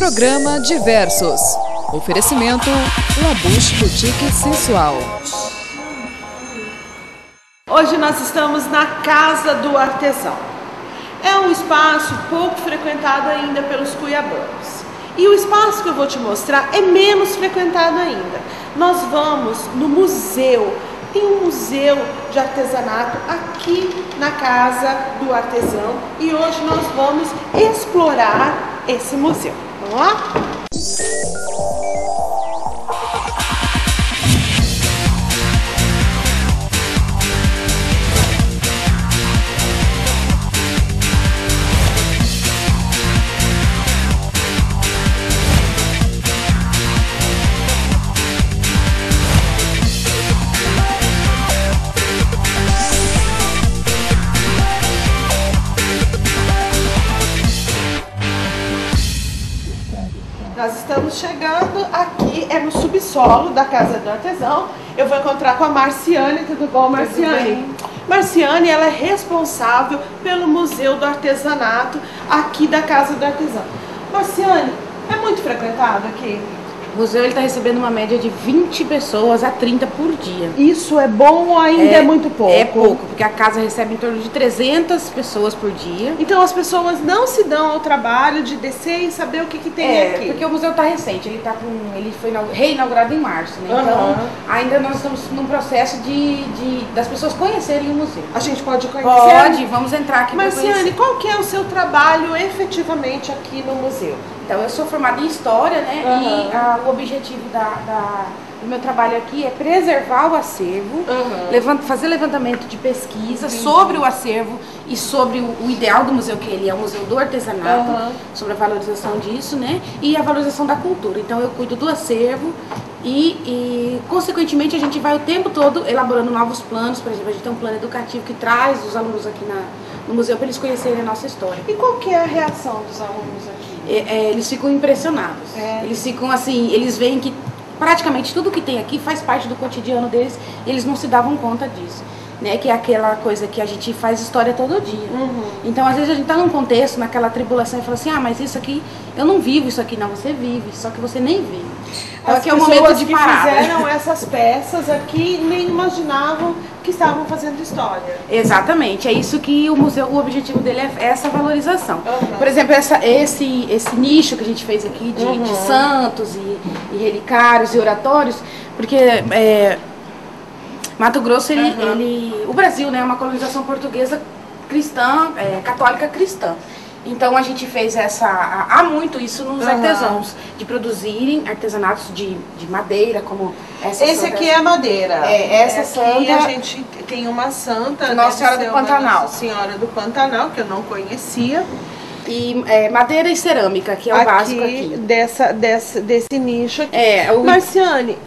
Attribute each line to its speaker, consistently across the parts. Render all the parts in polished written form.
Speaker 1: Programa Diversos. Oferecimento Labuche Boutique Sensual.
Speaker 2: Hoje nós estamos na Casa do Artesão. É um espaço pouco frequentado ainda pelos cuiabanos. E o espaço que eu vou te mostrar é menos frequentado ainda. Nós vamos no museu. Tem um museu de artesanato aqui na Casa do Artesão. E hoje nós vamos explorar esse museu. Vamos lá? Nós estamos chegando aqui, é no subsolo da Casa do Artesão. Eu vou encontrar com a Marciane. Tudo bom, Marciane? Marciane, ela é responsável pelo Museu do Artesanato aqui da Casa do Artesão. Marciane, é muito frequentado aqui?
Speaker 3: O museu está recebendo uma média de 20 pessoas a 30 por dia.
Speaker 2: Isso é bom ou ainda é muito pouco?
Speaker 3: É pouco, porque a casa recebe em torno de 300 pessoas por dia.
Speaker 2: Então as pessoas não se dão ao trabalho de descer e saber o que tem aqui?
Speaker 3: Porque o museu está recente, ele foi reinaugurado em março, né? Então ainda nós estamos num processo das pessoas conhecerem o museu.
Speaker 2: A gente pode conhecer?
Speaker 3: Pode, vamos entrar aqui.
Speaker 2: Marciane, qual que é o seu trabalho efetivamente aqui no museu?
Speaker 3: Então, eu sou formada em História, né? E o objetivo do meu trabalho aqui é preservar o acervo, fazer levantamento de pesquisa sobre o acervo e sobre o ideal do museu, que ele é o Museu do Artesanato, sobre a valorização disso, né? E a valorização da cultura. Então, eu cuido do acervo e consequentemente, a gente vai o tempo todo elaborando novos planos. Por exemplo, a gente tem um plano educativo que traz os alunos aqui no museu para eles conhecerem a nossa história.
Speaker 2: E qual que é a reação dos alunos aqui?
Speaker 3: Eles ficam impressionados. Eles ficam assim, eles veem que praticamente tudo que tem aqui faz parte do cotidiano deles, e eles não se davam conta disso, né? Que é aquela coisa que a gente faz história todo dia. Então, às vezes a gente tá num contexto, naquela tribulação, e fala assim, mas isso aqui, eu não vivo isso aqui. Não, você vive, só que você nem vê. Então, aqui é o momento de parada.
Speaker 2: As pessoas que fizeram essas peças aqui nem imaginavam que estavam fazendo história.
Speaker 3: Exatamente, é isso que o museu, o objetivo dele é essa valorização. Por exemplo, esse nicho que a gente fez aqui de santos e relicários e oratórios, porque Mato Grosso, o Brasil, né, é uma colonização portuguesa cristã, católica cristã. Então a gente fez há muito isso nos artesãos, de produzirem artesanatos de madeira, como essa
Speaker 2: Esse
Speaker 3: santa.
Speaker 2: Aqui é madeira.
Speaker 3: Essa
Speaker 2: aqui
Speaker 3: santa.
Speaker 2: A gente tem uma santa,
Speaker 3: Nossa Senhora do Pantanal.
Speaker 2: Nossa Senhora do Pantanal, que eu não conhecia.
Speaker 3: E madeira e cerâmica, que é o básico aqui.
Speaker 2: Desse nicho aqui. Marciane,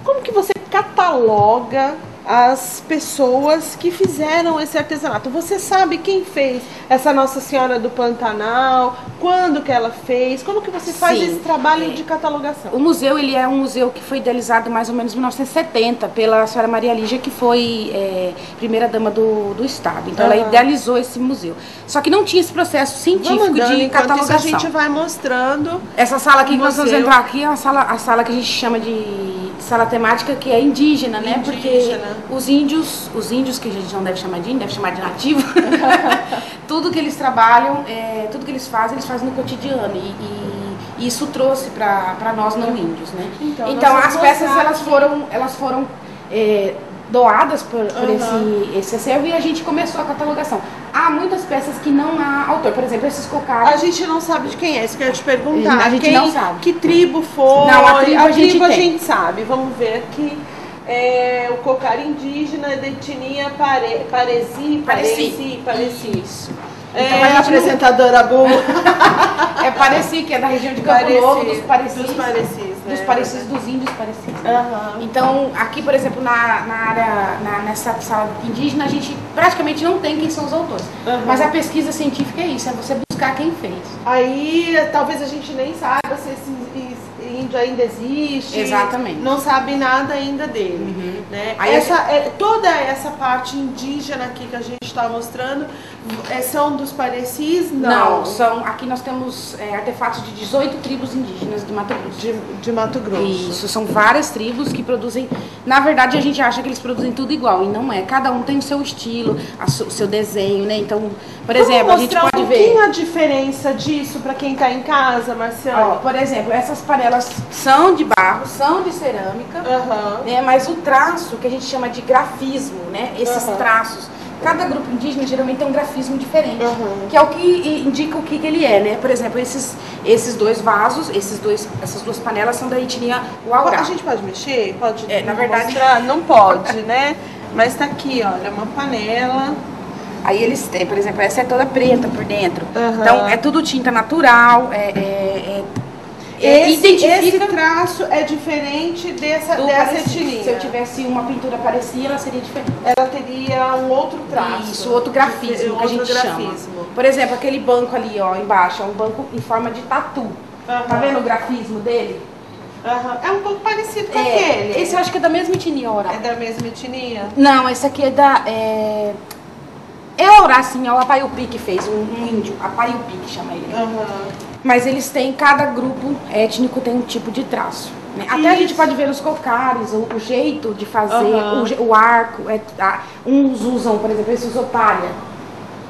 Speaker 2: como que você cataloga as pessoas que fizeram esse artesanato? Você sabe quem fez essa Nossa Senhora do Pantanal? Quando que ela fez? Como que você faz esse trabalho de catalogação?
Speaker 3: O museu, ele é um museu que foi idealizado mais ou menos em 1970 pela senhora Maria Lígia, que foi primeira-dama do Estado. Então ela idealizou esse museu. Só que não tinha esse processo científico de catalogação.
Speaker 2: Isso a gente vai mostrando.
Speaker 3: Essa sala aqui que nós vamos entrar aqui é a sala que a gente chama de sala temática, que é indígena, né? Porque os índios, que a gente não deve chamar de índio, deve chamar de nativo, tudo que eles trabalham, tudo que eles fazem no cotidiano. E isso trouxe para nós não índios, né? Então as peças elas foram doadas por esse acervo, e a gente começou a catalogação. Há muitas peças que não há autor, por exemplo, esses cocares.
Speaker 2: A gente não sabe de quem é, isso que eu ia te perguntar.
Speaker 3: A gente não sabe.
Speaker 2: Que tribo foi?
Speaker 3: Não, a tribo
Speaker 2: a gente sabe. Vamos ver aqui. O cocar indígena de etnia Pareci.
Speaker 3: Isso.
Speaker 2: Então, a apresentadora boa.
Speaker 3: Pareci, que é da região de Campo Novo, dos Parecis.
Speaker 2: Dos
Speaker 3: Parecis, dos índios Parecis. Então, aqui, por exemplo, nessa sala indígena, a gente praticamente não tem quem são os autores. Mas a pesquisa científica é isso, é você buscar quem fez.
Speaker 2: Aí, talvez a gente nem saiba se esse índio ainda existe.
Speaker 3: Exatamente.
Speaker 2: Não sabe nada ainda dele. Né? Toda essa parte indígena aqui que a gente está mostrando São dos parecis?
Speaker 3: Não, aqui nós temos artefatos de 18 tribos indígenas de Mato Grosso.
Speaker 2: De Mato Grosso.
Speaker 3: Isso, são várias tribos que produzem. Na verdade, a gente acha que eles produzem tudo igual, e não é. Cada um tem o seu estilo, o seu desenho, né? Então, por exemplo, a gente pode ver.
Speaker 2: Um pouquinho a diferença disso para quem está em casa, Marciano?
Speaker 3: Ó, por exemplo, essas panelas são de barro, são de cerâmica, né? Mas o traço, que a gente chama de grafismo, né? Esses traços. Cada grupo indígena geralmente tem um grafismo diferente, que é o que indica o que ele é, né? Por exemplo, esses dois vasos, essas duas panelas são da etnia Uaurá.
Speaker 2: A gente pode mexer? Pode?
Speaker 3: Na verdade,
Speaker 2: mostrar? Não pode, né? Mas tá aqui, olha, uma panela.
Speaker 3: Aí eles têm, por exemplo, essa é toda preta por dentro. Então é tudo tinta natural,
Speaker 2: Esse traço é diferente dessa etnia.
Speaker 3: Se eu tivesse uma pintura parecida, ela seria diferente.
Speaker 2: Ela teria um outro traço.
Speaker 3: Isso, outro grafismo que a gente chama. Por exemplo, aquele banco ali, ó, embaixo, é um banco em forma de tatu. Tá vendo o grafismo dele?
Speaker 2: É um pouco parecido com aquele.
Speaker 3: Esse eu acho que é da mesma etnia, Orá.
Speaker 2: É da mesma etnia?
Speaker 3: Não, esse aqui é da... É o Orá, sim, é o Apaiupi que fez, um índio. Apaiupi que chama ele. Mas eles têm, cada grupo étnico tem um tipo de traço. Né? Até a gente pode ver nos cocares, o jeito de fazer, o arco. Uns usam, por exemplo, esse usou palha.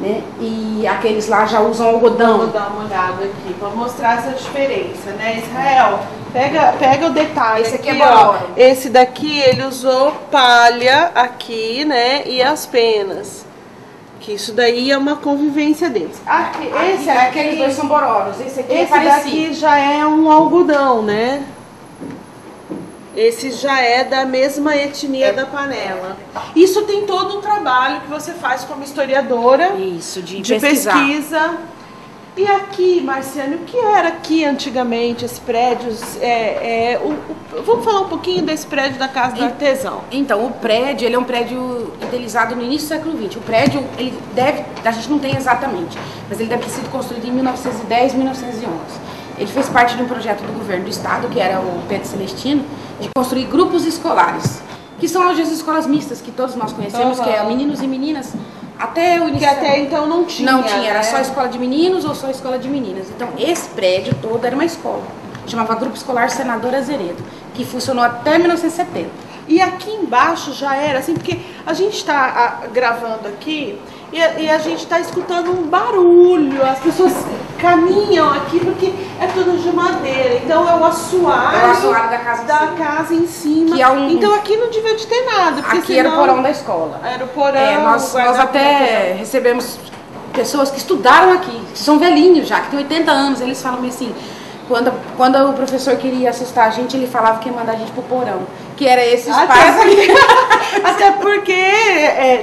Speaker 3: Né? E aqueles lá já usam algodão.
Speaker 2: Vou dar uma olhada aqui para mostrar essa diferença, né? Israel, pega o detalhe.
Speaker 3: Esse aqui
Speaker 2: aqui,
Speaker 3: ó.
Speaker 2: Esse daqui ele usou palha aqui, né? E as penas. Que isso daí é uma convivência deles.
Speaker 3: Aqueles dois são bororos. Esse aqui
Speaker 2: esse daqui já é um algodão, né? Esse já é da mesma etnia da panela. Isso tem todo um trabalho que você faz como historiadora.
Speaker 3: Isso, de
Speaker 2: pesquisa. E aqui, Marciane, o que era aqui antigamente, esses prédios? Vamos falar um pouquinho desse prédio da Casa do Artesão.
Speaker 3: Então, o prédio, ele é um prédio idealizado no início do século XX. O prédio, a gente não tem exatamente, mas ele deve ter sido construído em 1910, 1911. Ele fez parte de um projeto do governo do estado, que era o Pedro Celestino, de construir grupos escolares, que são hoje as escolas mistas, que todos nós conhecemos, que é meninos e meninas. Até o início.
Speaker 2: Que até então não tinha.
Speaker 3: Não tinha, era só escola de meninos ou só escola de meninas. Então, esse prédio todo era uma escola. Chamava Grupo Escolar Senador Azeredo, que funcionou até 1970.
Speaker 2: E aqui embaixo já era assim, porque a gente está gravando aqui e a gente está escutando um barulho, as pessoas caminham aqui porque é tudo de madeira, então é o assoalho
Speaker 3: da
Speaker 2: casa em cima.
Speaker 3: Que é
Speaker 2: então aqui não devia de ter nada. Porque
Speaker 3: aqui era o porão da escola.
Speaker 2: Era o porão.
Speaker 3: Nós até recebemos pessoas que estudaram aqui, que são velhinhos já, que têm 80 anos, eles falam assim... Quando o professor queria assustar a gente, ele falava que ia mandar a gente pro porão. Que era esse espaço aqui.
Speaker 2: Até porque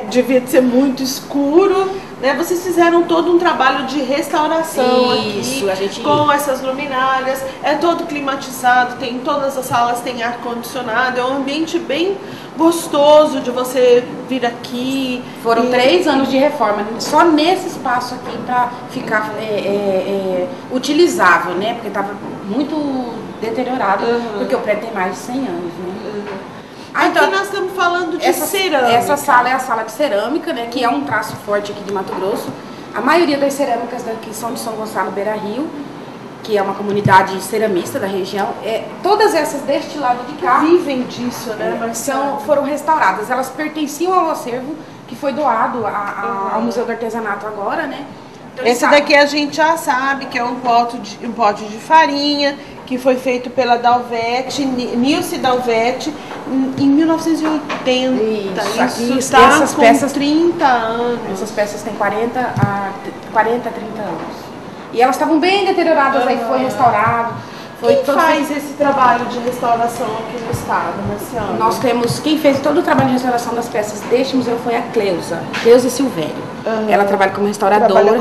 Speaker 2: devia ser muito escuro, né? Vocês fizeram todo um trabalho de restauração aqui, com essas luminárias. É todo climatizado, todas as salas têm ar-condicionado. É um ambiente bem gostoso de você vir aqui.
Speaker 3: Foram 3 anos de reforma, só nesse espaço aqui para ficar utilizável, né? Porque estava muito deteriorado, porque o prédio tem mais de 100 anos, né?
Speaker 2: Então, aqui nós estamos falando de cerâmica.
Speaker 3: Essa sala é a sala de cerâmica, né? Que é um traço forte aqui de Mato Grosso. A maioria das cerâmicas daqui são de São Gonçalo Beira Rio, que é uma comunidade ceramista da região. Todas essas deste lado de cá
Speaker 2: vivem disso, né?
Speaker 3: Foram restauradas. Elas pertenciam ao acervo que foi doado ao Museu do Artesanato agora, né? Então,
Speaker 2: esse daqui a gente já sabe que é um pote de farinha, que foi feito pela Dalvete, Nilce Dalvete, em 1980. Isso está
Speaker 3: essas
Speaker 2: com
Speaker 3: peças,
Speaker 2: 30 anos.
Speaker 3: Essas peças têm 40 a 30 anos. E elas estavam bem deterioradas, aí foi restaurado.
Speaker 2: Quem faz esse trabalho de restauração aqui no estado, Marciano?
Speaker 3: Nós temos, quem fez todo o trabalho de restauração das peças deste museu foi a Cleusa Silvério. Ela trabalha como restauradora.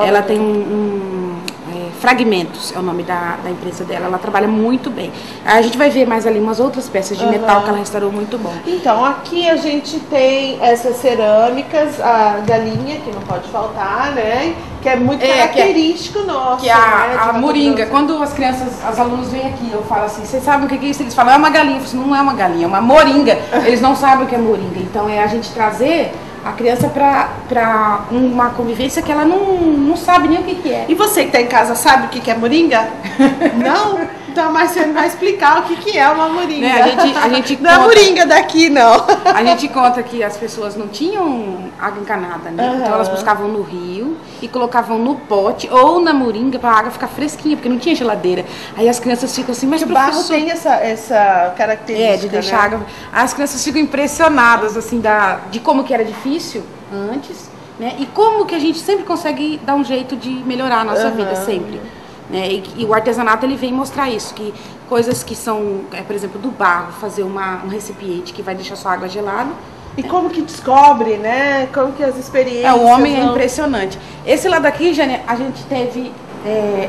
Speaker 3: Ela tem Fragmentos é o nome da empresa dela, ela trabalha muito bem. A gente vai ver mais ali umas outras peças de metal que ela restaurou muito bom.
Speaker 2: Então, aqui a gente tem essas cerâmicas, a galinha, que não pode faltar, né? Que é muito característico nosso.
Speaker 3: Que a moringa, quando as crianças, as alunos vêm aqui, eu falo assim, vocês sabem o que é isso? Eles falam, é uma galinha. Eu falo, não é uma galinha, é uma moringa. Eles não sabem o que é moringa. Então, é a gente trazer a criança para uma convivência que ela não sabe nem o que é.
Speaker 2: E você que está em casa sabe o que é moringa? Não? Então a Marciane vai explicar o que é uma moringa.
Speaker 3: Né? A gente
Speaker 2: não
Speaker 3: conta,
Speaker 2: é moringa daqui, não.
Speaker 3: A gente conta que as pessoas não tinham água encanada, né? Uhum. Então elas buscavam no rio e colocavam no pote ou na moringa para a água ficar fresquinha, porque não tinha geladeira. Aí as crianças ficam assim, mas
Speaker 2: o barro tem essa característica,
Speaker 3: de deixar,
Speaker 2: né?
Speaker 3: água. As crianças ficam impressionadas assim de como que era difícil antes, né? E como que a gente sempre consegue dar um jeito de melhorar a nossa vida, sempre. Né? E o artesanato ele vem mostrar isso, que coisas que são, por exemplo, do barro, fazer um recipiente que vai deixar sua água gelada.
Speaker 2: E como que descobre, né? Como que as experiências...
Speaker 3: O homem é impressionante. Esse lado aqui, Jane, a gente teve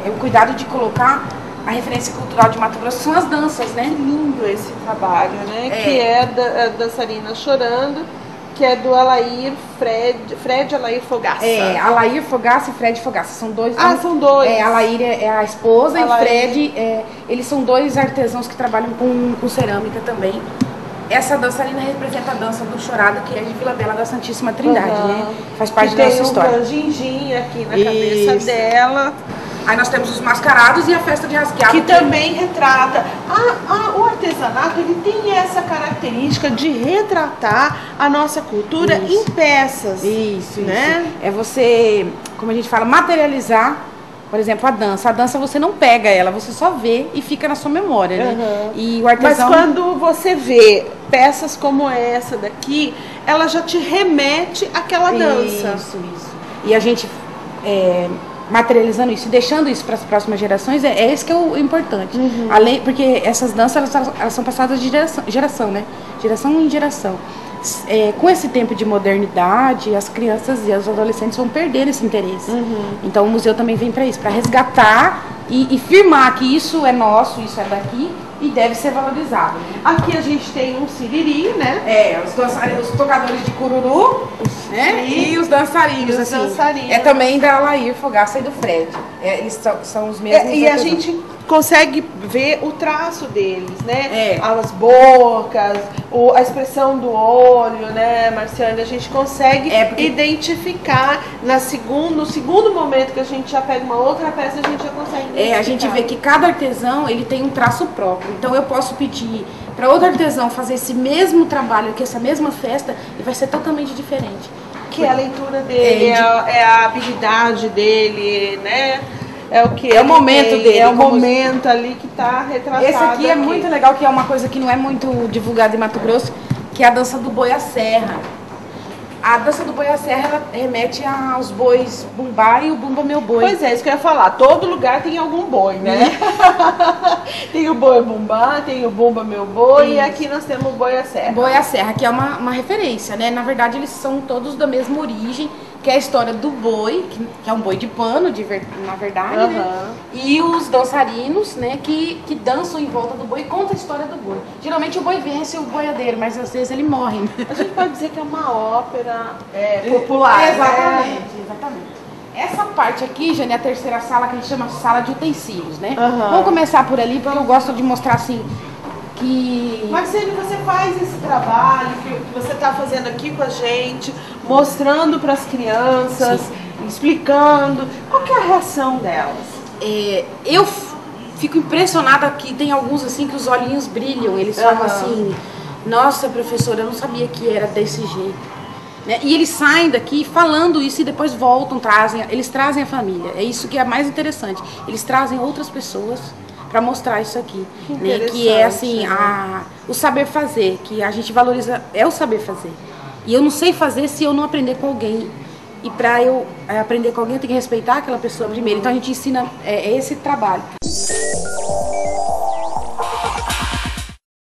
Speaker 3: o cuidado de colocar a referência cultural de Mato Grosso, são as danças, né?
Speaker 2: Que lindo esse trabalho, né? Que é da dançarina Chorando, que é do Alair Fred Alair Fogaça.
Speaker 3: Alair Fogaça e Fred Fogaça. São dois.
Speaker 2: São dois.
Speaker 3: Alair é a esposa e Fred, eles são dois artesãos que trabalham com cerâmica também. Essa dançarina representa a dança do Chorado, que é de Vila Bela da Santíssima Trindade, né? Faz parte da nossa história.
Speaker 2: Tem um ginginho aqui na cabeça dela.
Speaker 3: Aí nós temos os mascarados e a festa de rasgueado.
Speaker 2: Que também retrata. O artesanato, ele tem essa característica de retratar a nossa cultura em peças.
Speaker 3: Isso,
Speaker 2: né?
Speaker 3: É você, como a gente fala, materializar, por exemplo, a dança. A dança você não pega ela, você só vê e fica na sua memória, né? E o artesão...
Speaker 2: Mas quando você vê peças como essa daqui, ela já te remete àquela dança.
Speaker 3: Isso. E a gente... materializando isso e deixando isso para as próximas gerações, esse que é o importante. Além, porque essas danças elas são passadas de geração, né? Geração em geração. Com esse tempo de modernidade, as crianças e os adolescentes vão perder esse interesse. Então o museu também vem para isso, para resgatar e firmar que isso é nosso, isso é daqui e deve ser valorizado.
Speaker 2: Aqui a gente tem um siriri, né?
Speaker 3: Os tocadores de cururu, né? E os dançarinos,
Speaker 2: dançarinos.
Speaker 3: Também da Alair Fogaça e do Fred. Eles são os mesmos.
Speaker 2: E a gente consegue ver o traço deles, né? As bocas, a expressão do olho, né, Marciane? A gente consegue identificar no segundo momento que a gente já pega uma outra peça, a gente já consegue identificar.
Speaker 3: A gente vê que cada artesão ele tem um traço próprio. Então eu posso pedir para outro artesão fazer esse mesmo trabalho, que essa mesma festa, e vai ser totalmente diferente.
Speaker 2: Que é a leitura dele, é a habilidade dele, né? É o que?
Speaker 3: É o momento dele.
Speaker 2: É o momento ali que está retratado.
Speaker 3: Esse aqui é muito legal, que é uma coisa que não é muito divulgada em Mato Grosso, que é a dança do boi à serra. A dança do boi à serra, ela remete aos bois bumbá e o bumba meu boi.
Speaker 2: Pois é, isso que eu ia falar. Todo lugar tem algum boi, né? Tem o boi bumbá, tem o bumba meu boi, e aqui nós temos o boi à serra.
Speaker 3: Boi à serra, que é uma referência, né? Na verdade, eles são todos da mesma origem, que é a história do boi, que é um boi de pano, na verdade, né? E os dançarinos, né, que dançam em volta do boi e contam a história do boi. Geralmente o boi vence o boiadeiro, mas às vezes ele morre.
Speaker 2: A gente pode dizer que é uma ópera popular.
Speaker 3: Exatamente. Essa parte aqui, Jane, é a terceira sala, que a gente chama sala de utensílios, né? Vamos começar por ali, porque eu gosto de mostrar assim, que...
Speaker 2: Marcene, você faz esse trabalho que você está fazendo aqui com a gente, mostrando para as crianças, explicando. Qual que é a reação delas?
Speaker 3: Eu fico impressionada que tem alguns assim que os olhinhos brilham, eles falam assim, nossa professora, eu não sabia que era desse jeito. Né? E eles saem daqui falando isso e depois voltam, eles trazem a família. É isso que é mais interessante. Eles trazem outras pessoas para mostrar isso aqui, né? Que é assim, o saber fazer, que a gente valoriza, é o saber fazer. E eu não sei fazer se eu não aprender com alguém. E para eu aprender com alguém, eu tenho que respeitar aquela pessoa primeiro. Então a gente ensina esse trabalho.